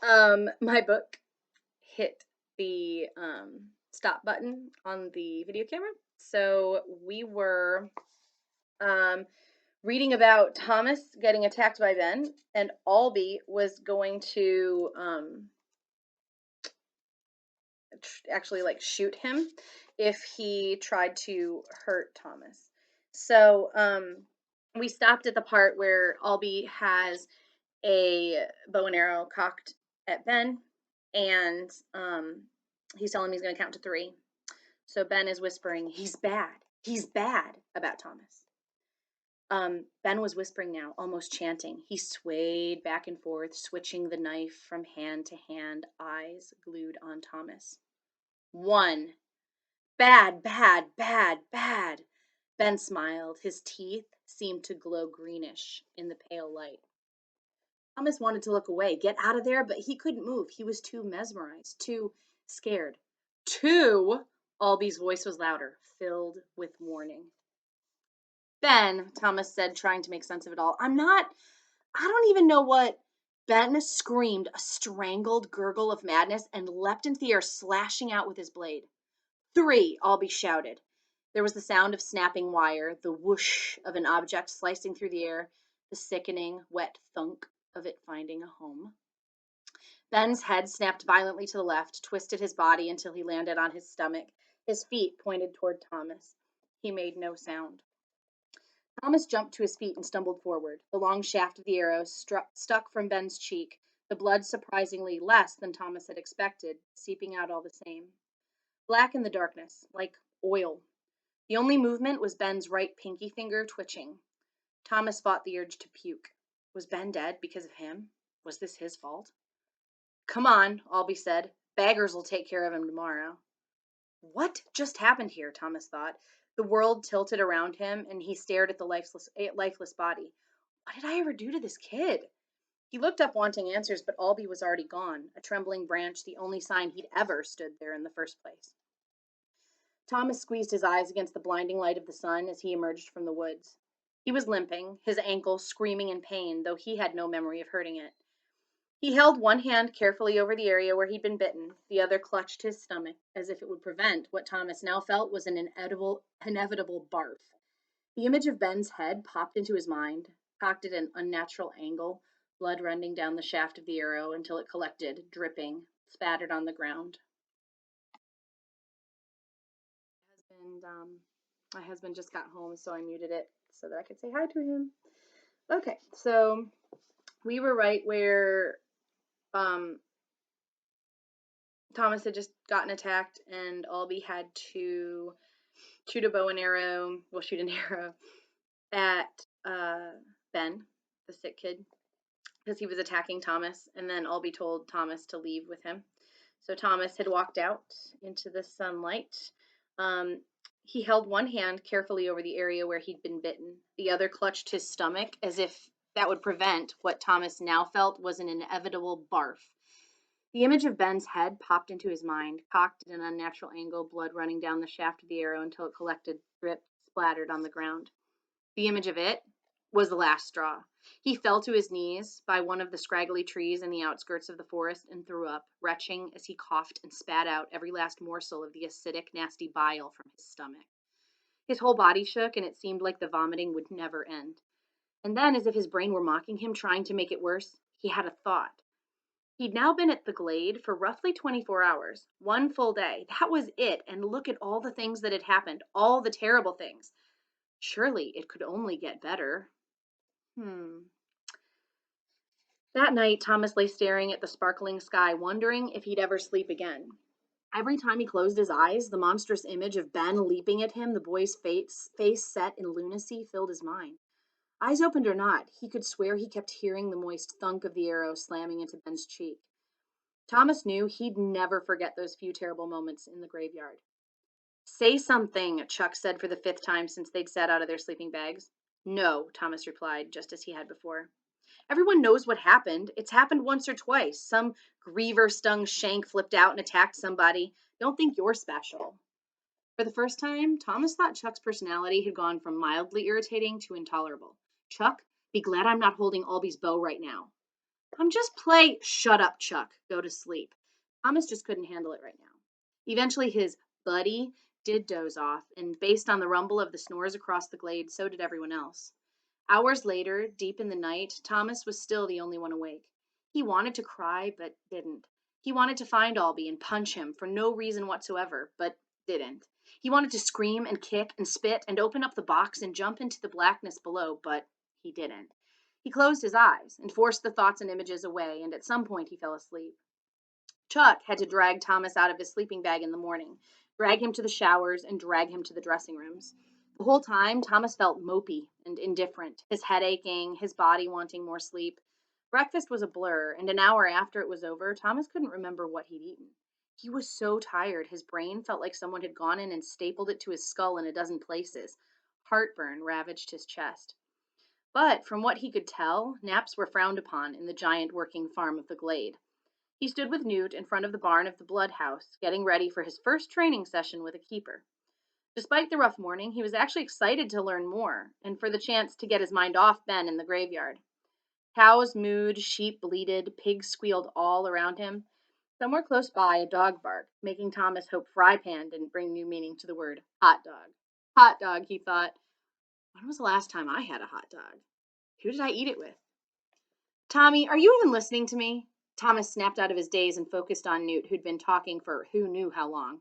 My book hit the stop button on the video camera. So we were um, reading about Thomas getting attacked by Ben, and Albie was going to actually like shoot him if he tried to hurt Thomas. So we stopped at the part where Albie has a bow and arrow cocked at Ben, and he's telling him he's going to count to three. So Ben is whispering, he's bad about Thomas. Ben was whispering now, almost chanting. He swayed back and forth, switching the knife from hand to hand, eyes glued on Thomas. One. Bad, bad, bad, bad. Ben smiled. His teeth seemed to glow greenish in the pale light. Thomas wanted to look away, get out of there, but he couldn't move. He was too mesmerized, too scared. Two! Albie's voice was louder, filled with warning. Ben, Thomas said, trying to make sense of it all. I don't even know what. Ben screamed a strangled gurgle of madness and leapt into the air, slashing out with his blade. Three, Albie shouted. There was the sound of snapping wire, the whoosh of an object slicing through the air, the sickening, wet thunk of it finding a home. Ben's head snapped violently to the left, twisted his body until he landed on his stomach. His feet pointed toward Thomas. He made no sound. Thomas jumped to his feet and stumbled forward. The long shaft of the arrow stuck from Ben's cheek, the blood surprisingly less than Thomas had expected, seeping out all the same. Black in the darkness, like oil. The only movement was Ben's right pinky finger twitching. Thomas fought the urge to puke. Was Ben dead because of him? Was this his fault? Come on, Albie said. Baggers will take care of him tomorrow. What just happened here? Thomas thought. The world tilted around him, and he stared at the lifeless body. What did I ever do to this kid? He looked up wanting answers, but Albie was already gone, a trembling branch, the only sign he'd ever stood there in the first place. Thomas squeezed his eyes against the blinding light of the sun as he emerged from the woods. He was limping, his ankle screaming in pain, though he had no memory of hurting it. He held one hand carefully over the area where he'd been bitten, the other clutched his stomach, as if it would prevent what Thomas now felt was an inevitable barf. The image of Ben's head popped into his mind, cocked at an unnatural angle, blood running down the shaft of the arrow until it collected, dripping, spattered on the ground. My husband just got home, so I muted it so that I could say hi to him. Okay, so we were right where Thomas had just gotten attacked, and Albie had to shoot an arrow at Ben, the sick kid, because he was attacking Thomas, and then Albie told Thomas to leave with him. So Thomas had walked out into the sunlight. He held one hand carefully over the area where he'd been bitten. The other clutched his stomach as if that would prevent what Thomas now felt was an inevitable barf. The image of Ben's head popped into his mind, cocked at an unnatural angle, blood running down the shaft of the arrow until it collected, dripped, splattered on the ground. The image of it was the last straw. He fell to his knees by one of the scraggly trees in the outskirts of the forest and threw up, retching as he coughed and spat out every last morsel of the acidic, nasty bile from his stomach. His whole body shook, and it seemed like the vomiting would never end. And then, as if his brain were mocking him, trying to make it worse, he had a thought. He'd now been at the Glade for roughly 24 hours, one full day. That was it, and look at all the things that had happened, all the terrible things. Surely it could only get better. That night, Thomas lay staring at the sparkling sky, wondering if he'd ever sleep again. Every time he closed his eyes, the monstrous image of Ben leaping at him, the boy's face set in lunacy, filled his mind. Eyes opened or not, he could swear he kept hearing the moist thunk of the arrow slamming into Ben's cheek. Thomas knew he'd never forget those few terrible moments in the graveyard. Say something, Chuck said for the 5th time since they'd sat out of their sleeping bags. No, Thomas replied, just as he had before. Everyone knows what happened. It's happened once or twice. Some griever-stung shank flipped out and attacked somebody. Don't think you're special. For the first time, Thomas thought Chuck's personality had gone from mildly irritating to intolerable. Chuck, be glad I'm not holding Albie's bow right now. I'm just play. Shut up, Chuck. Go to sleep. Thomas just couldn't handle it right now. Eventually, his buddy did doze off, and based on the rumble of the snores across the glade, so did everyone else. Hours later, deep in the night, Thomas was still the only one awake. He wanted to cry, but didn't. He wanted to find Albie and punch him for no reason whatsoever, but didn't. He wanted to scream and kick and spit and open up the box and jump into the blackness below, but he didn't. He closed his eyes and forced the thoughts and images away, and at some point he fell asleep. Chuck had to drag Thomas out of his sleeping bag in the morning, drag him to the showers, and drag him to the dressing rooms. The whole time, Thomas felt mopey and indifferent, his head aching, his body wanting more sleep. Breakfast was a blur, and an hour after it was over, Thomas couldn't remember what he'd eaten. He was so tired, his brain felt like someone had gone in and stapled it to his skull in a dozen places. Heartburn ravaged his chest. But from what he could tell, naps were frowned upon in the giant working farm of the glade. He stood with Newt in front of the barn of the blood house, getting ready for his first training session with a keeper. Despite the rough morning, he was actually excited to learn more and for the chance to get his mind off Ben in the graveyard. Cows mooed, sheep bleated, pigs squealed all around him. Somewhere close by, a dog barked, making Thomas hope Frypan didn't bring new meaning to the word hot dog. Hot dog, he thought. When was the last time I had a hot dog? Who did I eat it with? Tommy, are you even listening to me? Thomas snapped out of his daze and focused on Newt, who'd been talking for who knew how long.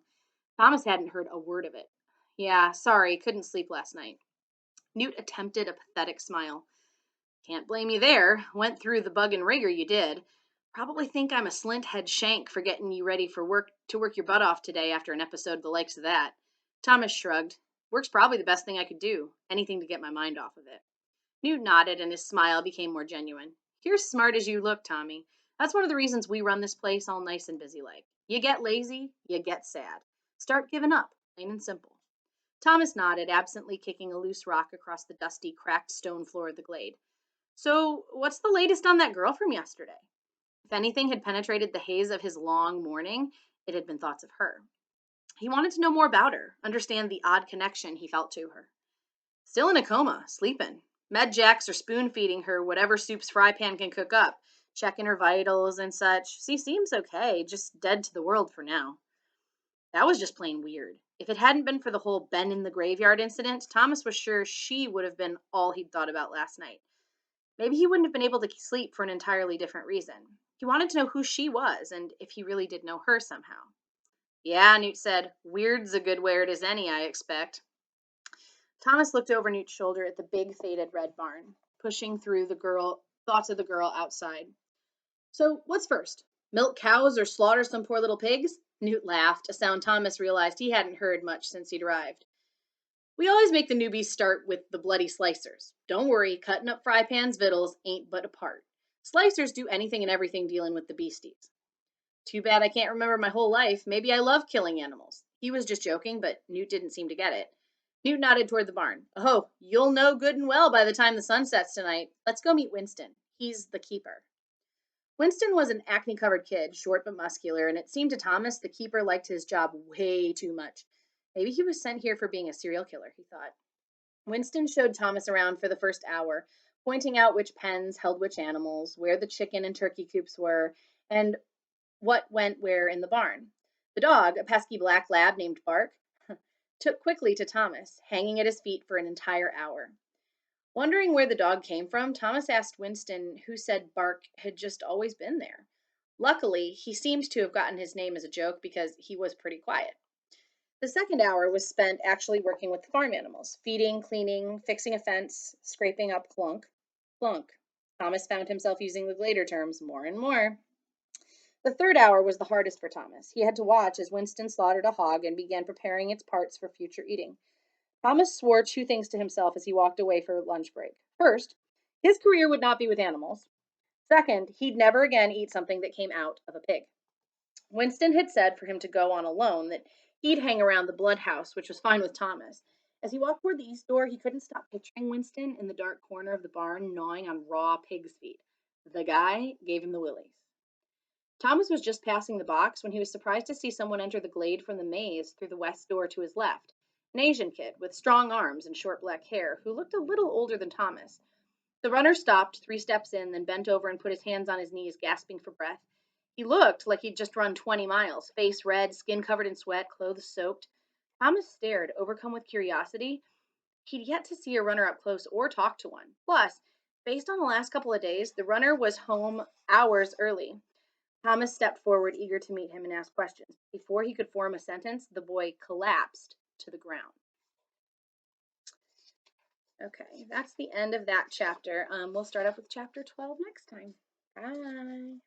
Thomas hadn't heard a word of it. Yeah, sorry, couldn't sleep last night. Newt attempted a pathetic smile. Can't blame you there. Went through the bug and rigor you did. Probably think I'm a slint head shank for getting you ready for work to work your butt off today after an episode the likes of that. Thomas shrugged. Work's probably the best thing I could do. Anything to get my mind off of it. Newt nodded and his smile became more genuine. You're smart as you look, Tommy. That's one of the reasons we run this place all nice and busy like. You get lazy, you get sad. Start giving up, plain and simple. Thomas nodded, absently kicking a loose rock across the dusty, cracked stone floor of the glade. So, what's the latest on that girl from yesterday? If anything had penetrated the haze of his long morning, it had been thoughts of her. He wanted to know more about her, understand the odd connection he felt to her. Still in a coma, sleeping. Med Jacks are spoon feeding her whatever soups Frypan can cook up, checking her vitals and such. She seems okay, just dead to the world for now. That was just plain weird. If it hadn't been for the whole Ben in the graveyard incident, Thomas was sure she would have been all he'd thought about last night. Maybe he wouldn't have been able to sleep for an entirely different reason. He wanted to know who she was and if he really did know her somehow. Yeah, Newt said. Weird's a good word as any, I expect. Thomas looked over Newt's shoulder at the big faded red barn, pushing through the thoughts of the girl outside. So, what's first? Milk cows or slaughter some poor little pigs? Newt laughed, a sound Thomas realized he hadn't heard much since he'd arrived. We always make the newbies start with the bloody slicers. Don't worry, cutting up Frypan's victuals ain't but a part. Slicers do anything and everything dealing with the beasties. Too bad I can't remember my whole life. Maybe I love killing animals. He was just joking, but Newt didn't seem to get it. Newt nodded toward the barn. Oh, you'll know good and well by the time the sun sets tonight. Let's go meet Winston. He's the keeper. Winston was an acne-covered kid, short but muscular, and it seemed to Thomas the keeper liked his job way too much. Maybe he was sent here for being a serial killer, he thought. Winston showed Thomas around for the first hour, pointing out which pens held which animals, where the chicken and turkey coops were, and what went where in the barn. The dog, a pesky black lab named Bark, took quickly to Thomas, hanging at his feet for an entire hour. Wondering where the dog came from, Thomas asked Winston who said Bark had just always been there. Luckily, he seemed to have gotten his name as a joke because he was pretty quiet. The second hour was spent actually working with the farm animals, feeding, cleaning, fixing a fence, scraping up clunk. Clunk. Thomas found himself using the Glader terms more and more. The third hour was the hardest for Thomas. He had to watch as Winston slaughtered a hog and began preparing its parts for future eating. Thomas swore two things to himself as he walked away for lunch break. First, his career would not be with animals. Second, he'd never again eat something that came out of a pig. Winston had said for him to go on alone, that he'd hang around the blood house, which was fine with Thomas. As he walked toward the east door, he couldn't stop picturing Winston in the dark corner of the barn gnawing on raw pig's feet. The guy gave him the willies. Thomas was just passing the box when he was surprised to see someone enter the glade from the maze through the west door to his left. An Asian kid with strong arms and short black hair who looked a little older than Thomas. The runner stopped 3 steps in, then bent over and put his hands on his knees, gasping for breath. He looked like he'd just run 20 miles, face red, skin covered in sweat, clothes soaked. Thomas stared, overcome with curiosity. He'd yet to see a runner up close or talk to one. Plus, based on the last couple of days, the runner was home hours early. Thomas stepped forward, eager to meet him and ask questions. Before he could form a sentence, the boy collapsed to the ground. Okay, that's the end of that chapter. We'll start up with chapter 12 next time. Bye.